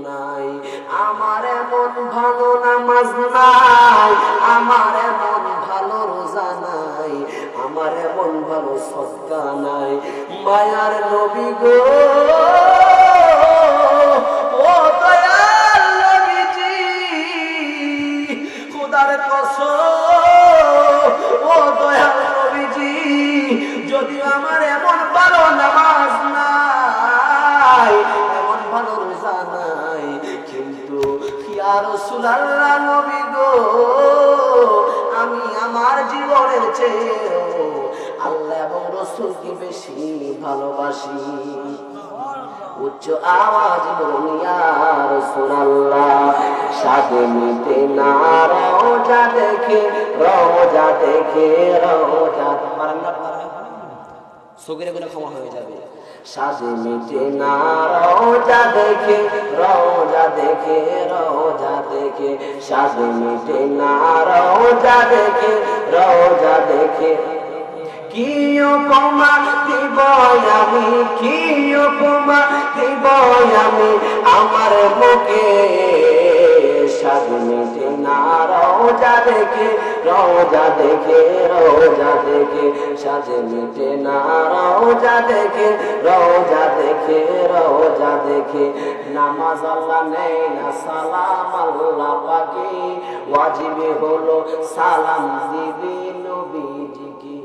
নাই, আমার এমন ভালো নামাজ নাই, আমার এমন ভালো রোজা নাই, আমার এমন ভালো সদকা নাই। মায়ার নবী গো, ও দয়াল নবীজি, খোদার কসম, ও দয়াল নবীজি, যদি আমার এমন ভালো নামাজ নাই, এমন ভালো রোজা নাই, কিন্তু ইয়া রাসূলুল্লাহ নবী গো, আমি আমার জীবনের চেয়েও আল্লাহ এবং রাসূলকে বেশি ভালোবাসি। উচ্চ আওয়াজ বলুন ইয়া রাসূলুল্লাহ। সাদে মিটে না রওজা দেখে, রওজা দেখে, রওজা পারেন না আপনারা, সগীরা গুনাহ ক্ষমা হয়ে যাবে। সাদে মিটে না রওজা দেখে, রওজা দেখে, রওজা দেখে, সাদে মিটে না রওজা দেখে, রওজা দেখে। কি উপমা দিব আমি, কি উপমা দিব আমি আমার মুখে, সাদে মিটে না রওজা দেখে, রওজা দেখে, রওজা দেখে, সাদে মিটে না রওজা দেখে, রওজা দেখে, রওজা দেখে। নামাজ আল্লাহ নেয় না সালাম আল্লাহ পাকে, ওয়াজিবে হলো সালাম দিবি নবীজিকে।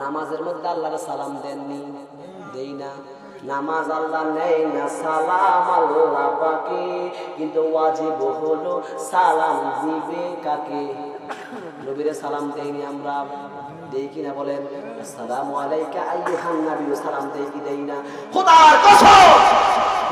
নামাজের মধ্যে আল্লাহর সালাম দেননি, দেই না। নামাজ আল্লাহ নেয় না সালাম আল্লাহ পাকে, কিন্তু ওয়াজিব হলো সালাম দিবে কাকে? নবীরে সালাম দেইনি আমরা, দেই কিনা বলেন? আসসালামু আলাইকা আইয়ুহান নবী, সালাম দেই কি দেই না? খোদার কসম,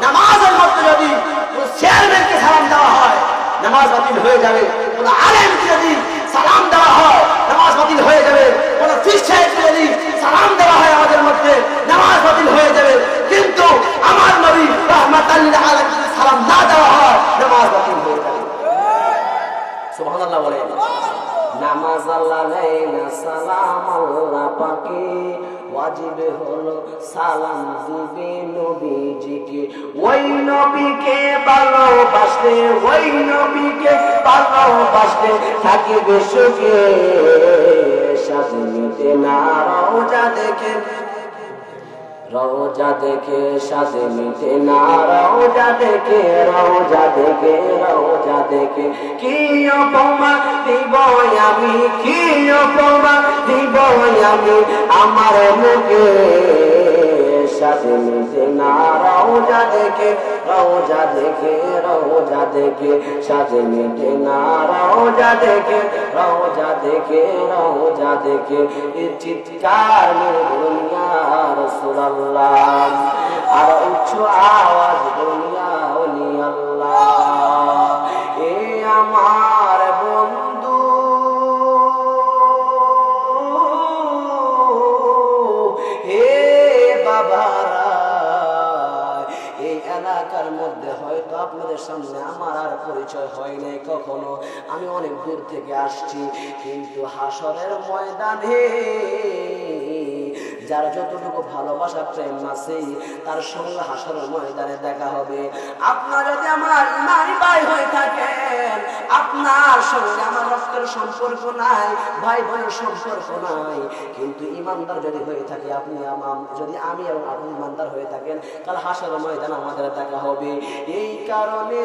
নামাজের মধ্যে যদি কোন চেয়ারম্যানকে সালাম দেওয়া হয় নামাজ বাতিল হয়ে যাবে। কোন আলেমকে যদি সালাম দেওয়া হয় নামাজ বাতিল হয়ে যাবে। কোন ফিস সাহেবকে যদি সালাম দেওয়া হয় আমাদের মধ্যে নামাজ বাতিল হয়ে যাবে। কিন্তু আমার নবী রাহমাতাল লিল আলামিন সালাম না দেওয়া হয় নামাজ বাতিল হয়ে যাবে। সুবহানাল্লাহ বলেন। নামাজ আল্লাহ নেয় না সালাম আল্লাহ পাকে, ওয়াজিবে হলো সালাম দিবে নবীজিকে। ওই নবীকে ভালোবাসতে, ওই নবীকে ভালোবাসতে থাকিবে সুখে, সাথে মিটে না রওজা দেখে, রওজা দেখে, সাথে মিটে না রওজা দেখে, রওজা দেখে, রওজা দেখে। কি উপমা দিব আমি, কি উপমা দিব আমি আমার মুখে, সাথে মিটে না রওজা দেখে, রওজা দেখে, রওজা দেখে, সাথে মিটে না রওজা দেখে, রওজা দেখে, রওজা দেখে। চিৎকার বলুন ইয়া রাসূলুল্লাহ, আর উচ্চ আওয়াজ বলুন ইয়া ওলি আল্লাহ। এ আমার বন্ধু, হে বাবারা, এই এলাকার মধ্যে হয়তো আপনাদের সামনে আমার আর পরিচয় হয় নাই কখনো, আমি অনেক দূর থেকে আসছি, কিন্তু হাসরের ময়দানে যার যতটুকু ভালোবাসা প্রেম আছে তার সঙ্গে হাসরের ময়দানে দেখা হবে। আপনার যদি আমার ইমানি ভাই হয়ে থাকেন, আপনার সঙ্গে আমার রক্তের সম্পর্ক নাই, ভাই বোনের সম্পর্ক নাই, কিন্তু ইমানদার যদি হয়ে থাকে, আপনি যদি আমি এবং আপনি ইমানদার হয়ে থাকেন, কাল হাসরের ময়দানে আমাদের দেখা হবে। এই কারণে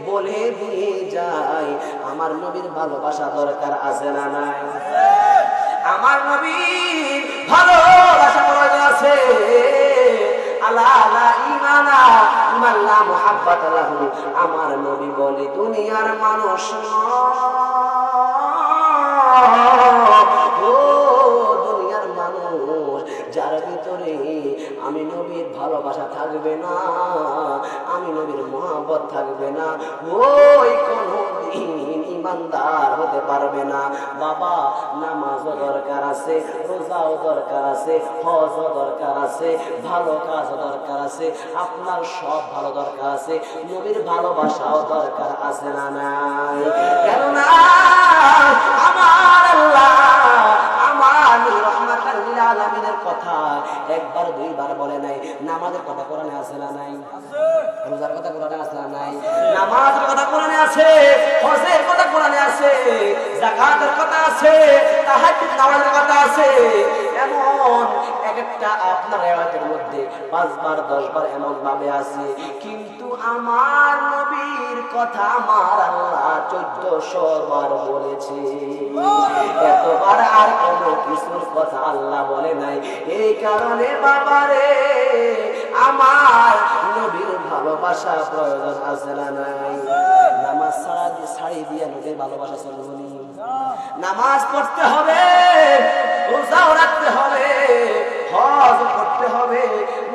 বলে দিয়ে যাই, আমার নবীর ভালোবাসা দরকার আছে না নাই? আমার নবী ভালোবাসা প্রয়োজন আছে। আলা আলা ঈমানা মান লা মুহাব্বাতা লাহু। আমার নবী বলে দুনিয়ার মানুষ ও দুনিয়ার মানুষ যার ভিতরে আমি নবীর ভালোবাসা থাকবে না, আমি নবীর মহব্বত থাকবে না, ওই কোনদিন ইমানদার হতে পারবে না। বাবা, নামাজও দরকার আছে, রোজাও দরকার আছে, হজও দরকার আছে, ভালো কাজও দরকার আছে, আপনার সব ভালো দরকার আছে, নবীর ভালোবাসাও দরকার আছে না নাই? কেননা আমার আল্লাহ আমার রাহমাতাল লিল আলামিনের কথা একবার দুইবার বলে নাই, নামাজের কথা কোরআনে আছে না নাই? নামাজের কথা কোরআনে আছে, হজের কথা কোরআনে আছে, যাকাতের কথা আছে, তাহাজ্জুদ নামাজের কথা আছে। এমন এক একটা আপনার রিওয়ায়াতের মধ্যে 5 বার 10 বার এমন ভাবে আছে, কিন্তু আমার নবীর কথা আমার আল্লাহ 1400 বার বলেছে। এতবার আর কোনো কিছুর কথা আল্লাহ বলে নাই। এই কারণে বাবারে আমার নবীর ভালোবাসা প্রয়োজন আছে না নাই? নামাজ ছাড়ি দিয়ে নবীর ভালোবাসা চলবে না। নামাজ পড়তে হবে, রোজাও রাখতে হবে, হজ করতে হবে,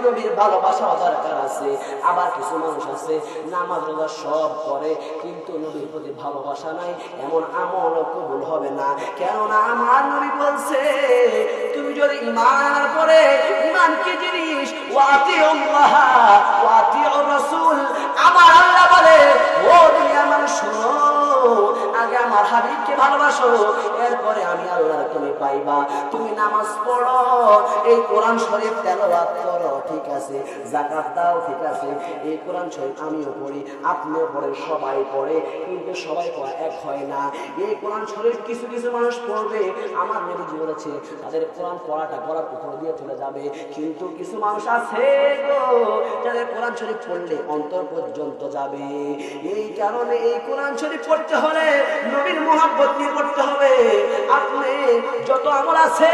নবীর ভালোবাসা দরকার আছে। আবার কিছু মানুষ আছে নামাজ রোজা সব করে কিন্তু নবীর প্রতি ভালোবাসা নাই, এমন আমল কবুল হবে না। কেননা আমার নবী বলছে, তুমি যদি ঈমান আনার পরে, ঈমান কি জিনিস, ওয়াতিউল্লাহ ওয়াতিউর রাসূল, আমার আল্লাহ বলে ও দুনিয়ার মানুষ শোনো, আগে আমার হাবিবকে ভালোবাসো, এরপরে আমি আল্লাহর তুমি পাইবা। তুমি নামাজ পড়ো, এই কোরআন শরীফ তেলাওয়াত করো, ঠিক আছে, যাকাত দাও, ঠিক আছে, এই কোরআন শরীফ আমিও পড়ি, আপনিও পড়েন, সবাই পড়ে, কিন্তু সবাই পড়া এক হয় না। এই কোরআন শরীফ কিছু কিছু মানুষ পড়বে, আমার নবী বলেছে তাদের কোরআন পড়াটা গলার উপর দিয়ে চলে যাবে, কিন্তু কিছু মানুষ আছে গো যাদের কোরআন শরীফ পড়লে অন্তর পর্যন্ত যাবে। এই কারণে এই কোরআন শরীফ পড়তে হলে নবীর মহব্বত নিয়ে পড়তে হবে। আপনি যত আমল আছে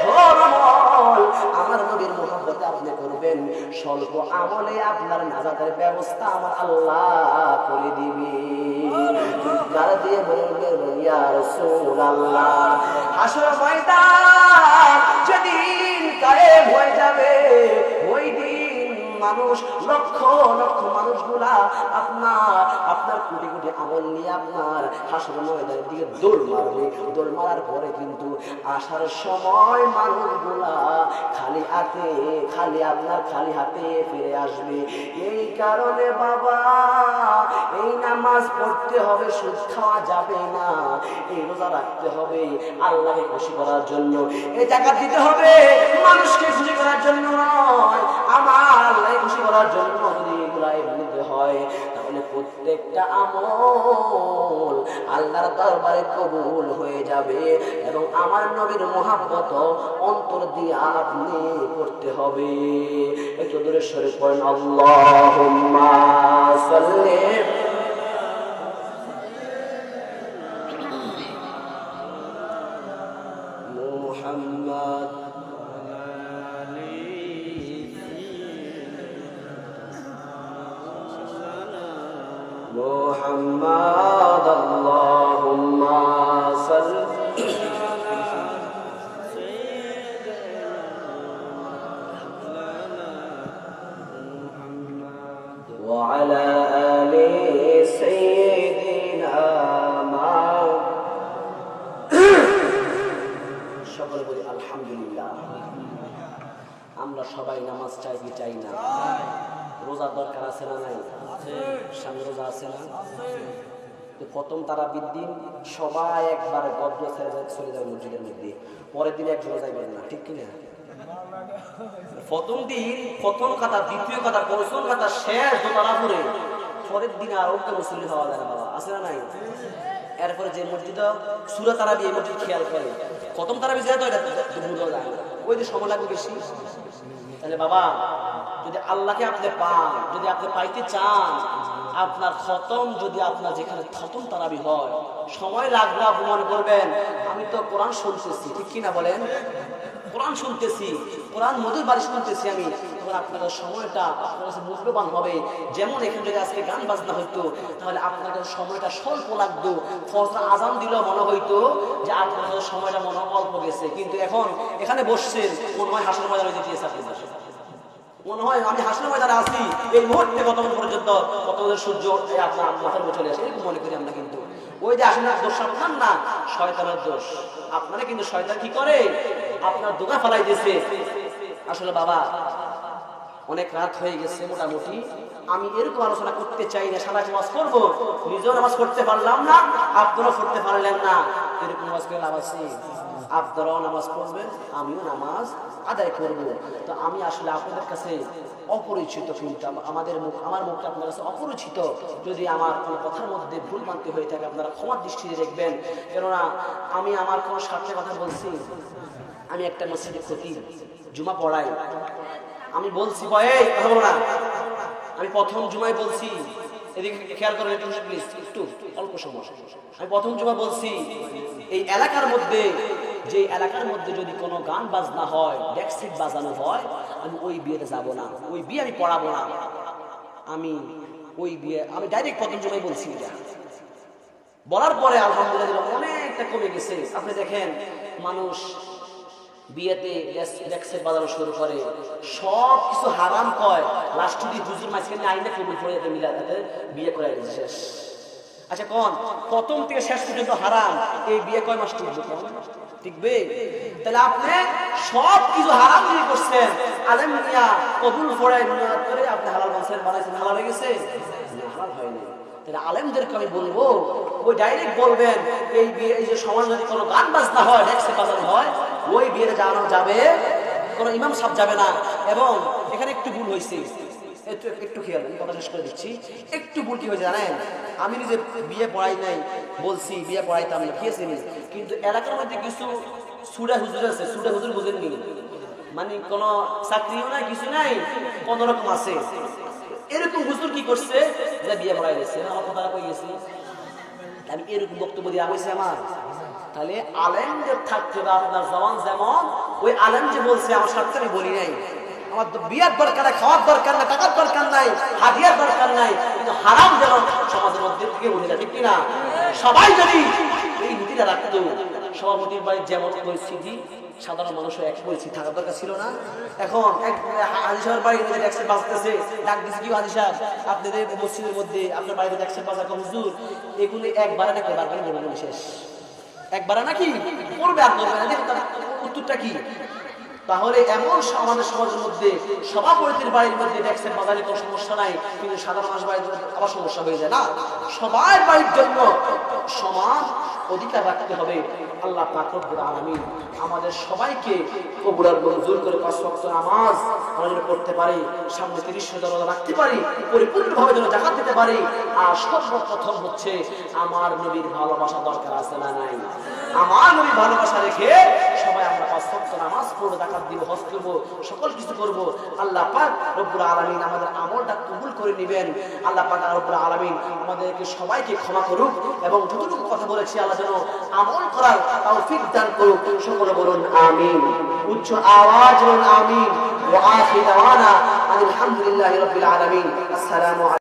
সব আমল আমার নবীর মহব্বতে আপনি করবেন, স্বল্প আমলে আপনার নাজাতের ব্যবস্থা আমার আল্লাহ করে দিবে। চিৎকার দিয়ে বলবেন ইয়া রাসূলুল্লাহ। হাসর ময়দান যেদিন কায়েম হয়ে যাবে, ওই দিন মানুষ লক্ষ লক্ষ মানুষগুলা আপনার কোটি কোটি আমল নিয়ে আপনার হাসর ময়দানের দিকে দৌড় মারবে। দৌড় মারার পরে কিন্তু আসার সময় মানুষগুলা খালি হাতে ফিরে আসবে। এই কারণে বাবা এই নামাজ পড়তে হবে, সুদ খাওয়া যাবে না, এই রোজা রাখতে হবে আল্লাহকে খুশি করার জন্য, এই জাকাত দিতে হবে মানুষকে খুশি করার জন্য নয়, আমার আল্লাহকে খুশি করার জন্য। যদি এগুলাই নিতে হয় তাহলে প্রত্যেকটা আমল আল্লাহর দরবারে কবুল হয়ে যাবে এবং আমার নবীর মহব্বত অন্তর দিয়ে আপনি করতে হবে। একটু দূরে সরে পড়েন আল্লাহুম্মা সাল্লি মুহাম্মদ মুহাম্মদ আল্লাহুম্মা সাল্লি ওয়া আলা আলি সাইয়্যিদিনা সকলে বলি আলহামদুলিল্লাহ। আমরা সবাই নামাজ চাই কি চাই না? রোজার দরকার আছে না নাই? সামনে রোজা আছে না? প্রথম তারাবির দিন সবাই একবার গদ্র চলে যাবে মসজিদের মধ্যে, পরের দিন একজন যাইবেন না, ঠিক কিনা? প্রথম দিন প্রথম কথা, দ্বিতীয় কথা, পঞ্চম কথা শেষ দোতলা পরে, পরের দিন আর ওকে মুসল্লি হওয়া যায় না বাবা, আছে না নাই? এরপরে যে মসজিদ সূরা তারাবি, এই মসজিদ খেয়াল করে প্রথম তারাবি যেটা এটা ভুল যায় না, ওই যে সময় লাগবে বেশি। তাহলে বাবা যদি আল্লাহকে আপনি পান, যদি আপনি পাইতে চান, আপনার খতম যদি আপনার যেখানে খতম তারাবি হয় সময় লাগবে, আপনি মনে করবেন আমি তো কোরআন শুনতেছি, ঠিক কিনা বলেন? কোরআন শুনতেছি, কোরআন মধুর বাড়ি শুনতেছি আমি, তখন আপনার সময়টা আপনার কাছে মূল্যবান হবে। যেমন এখানে যদি আজকে গান বাজনা হইতো তাহলে আপনার কাছে সময়টা স্বল্প লাগতো, ফজর আজান দিলেও মনে হইতো যে আপনার কাছে সময়টা মনে অল্প গেছে, কিন্তু এখন এখানে বসছেন মনে হয় হাসর ময়দানে যেতে আপনি মনে হয় আমি হাসর ময়দানে আছি, এই মুহূর্তে কতক্ষণ পর্যন্ত কতক্ষণ সূর্য আপনার মাথার উপর চলে আসে, এরকম মনে করি আমরা। কিন্তু ওই যে আসলে দোষ আপনার না, শয়তানের দোষ। আপনারা কিন্তু শয়তান কি করে আপনার দোকা ফেলাই দিয়েছে। আসলে বাবা অনেক রাত হয়ে গেছে, মোটামুটি আমি এরকম আলোচনা করতে চাই না। সারা নামাজ করবো, নিজেও নামাজ পড়তে পারলাম না, আপনারাও পড়তে পারলেন না, এরকম নামাজ করে লাভ আছে? আপনারাও নামাজ পড়বেন, আমিও নামাজ আদায় করব। তো আমি আসলে আপনাদের কাছে অপরিচিত, কিন্তু আমার মুখটা আপনার কাছে অপরিচিত। যদি আমার কোনো কথার মধ্যে ভুল মানতে হয়ে থাকে আপনারা ক্ষমার দৃষ্টিতে দেখবেন। কেননা আমি আমার কোনো স্বার্থে কথা বলছি। আমি একটা মসজিদে খতিব, জুমা পড়াই। আমি বলছি এই কথা বলো না, আমি প্রথম জুমায় বলছি, এদিকে খেয়াল করেন প্লিজ, একটু অল্প সময়। আমি প্রথম জুমা বলছি এই এলাকার মধ্যে, যে এলাকার মধ্যে যদি কোনো গান বাজনা হয়, ডেক সেট বাজানো হয়, আমি ওই বিয়েতে যাব না, ওই বিয়ে আমি পড়াবো না। আমি ওই বিয়ে আমি ডাইরেক্ট প্রথম জুমায় বলছি। এটা বলার পরে আলহামদুলিল্লাহ অনেকটা কমে গেছে। আপনি দেখেন মানুষ বিয়েতে ডেক সেট বাজানো শুরু করে, সব কিছু হারাম কয়, লাস্ট দিয়ে হুজুর মাঝখানে আইনে কবুল করে মিলাতে বিয়ে করে শেষ। আচ্ছা কোন প্রথম থেকে শেষ পর্যন্ত হারাম, এই বিয়ে কয় মাস টিকবে? টিকবে? তাহলে আপনি সব কিছু হারাম দিয়ে করছেন, আলেম মিয়া কবুল করে নিয়ত করে আপনি হালাল বানাইছেন, হালাল হয়ে গেছে? হালাল হয়নি। তাহলে আলেমদেরকে আমি বলবো, ওই ডাইরেক্ট বলবেন এই বিয়ে, এই যে সমাজ যদি কোনো গান বাজনা হয়, ডেক্সে বাজানো হয়, ওই বিয়েতে জানানো যাবে, কোনো ইমাম সাহেব যাবে না। এবং এখানে একটু ভুল হয়েছে, একটু খেয়াল, আমি কথা শেষ করে দিচ্ছি। একটু ভুল কি হয়েছে জানেন? আমি নিজে বিয়ে পড়াই নাই, বলছি বিয়ে পড়াইতাম না, খেয়েছি, কিন্তু এলাকার মধ্যে কিছু সুডা হুজুর আছে। সুডা হুজুর বুঝেননি? মানে কোনো চাকরিও নাই, কিছু নাই, কোন রকম আছে। এরকম হুজুর কি করছে, যে বিয়ে পড়াই গেছে। আমার কথা কই গেছি, আমি এরকম বক্তব্য দিয়ে আগেছি আমার। তাহলে আলেমদের থাকতে হবে আপনার জবান যেমন, ওই আলেম যে বলছে আমার স্বার্থে আমি বলি নাই। আমার তো বিয়ার দরকার নাই, খাওয়ার দরকার নাই, টাকার দরকার নাই, হাদিয়ার দরকার নাই, কিন্তু হারাম যেন সমাজের মধ্যে থেকে উঠে যায়, ঠিক কিনা? সবাই যদি এই নীতিটা রাখতো, সভাপতির বাড়ির যেমন পরিস্থিতি, সাধারণ মানুষের এক পরিস্থিতি থাকার দরকার ছিল না। এখন হাজি সাহেবের বাড়ির মধ্যে ট্যাক্সি বাঁচতেছে, ডাক দিচ্ছে কি হাজি সাহেব আপনাদের মসজিদের মধ্যে আপনার বাড়িতে ট্যাক্সি বাঁচা হুজুর, এগুলি একবার না করবার পানি বলবেন শেষ, একবার নাকি করবে আর করবে না, উত্তরটা কি? তাহলে এমন আমাদের সমাজের মধ্যে সভাপতির বাড়ির মধ্যে ট্যাক্সের বাজারে কোনো সমস্যা নাই, কিন্তু সাধারণ মানুষ বাড়ির আবার সমস্যা হয়ে যায় না। সবাই বাড়ির জন্য সমান অধিকার রাখতে হবে। আল্লাহ পাক রব্বুল আলামিন আমাদের সবাইকে কবুল আর মঞ্জুর করে ৫ ওয়াক্ত নামাজ আমরা যেন পড়তে পারি, সামনে ৩০ রোজা রাখতে পারি, পরিপূর্ণভাবে যেন জাকাত দিতে পারি। আর সর্বপ্রথম হচ্ছে আমার নবীর ভালোবাসা দরকার আছে না নাই? আমার নবীর ভালোবাসা রেখে সবাই আমরা ৫ ওয়াক্ত নামাজ পড়বো, জাকাত দিব, হজ করব, সকল কিছু করব। আল্লাহ পাক রব্বুল আলামিন আমাদের আমলটা কবুল করে নেবেন। আল্লাহ পাক রব্বুল আলামিন আমাদেরকে সবাইকে ক্ষমা করুক, এবং যতটুকু কথা বলেছি আল্লাহ যেন আমল করার তৌফিক দান করুক। সকলে বলুন আমিন, উচ্চ আওয়াজ বলুন আমিন। ওয়া আখিরু দাওয়ানা আলহামদুলিল্লাহি রাব্বিল আলামিন। আসসালামু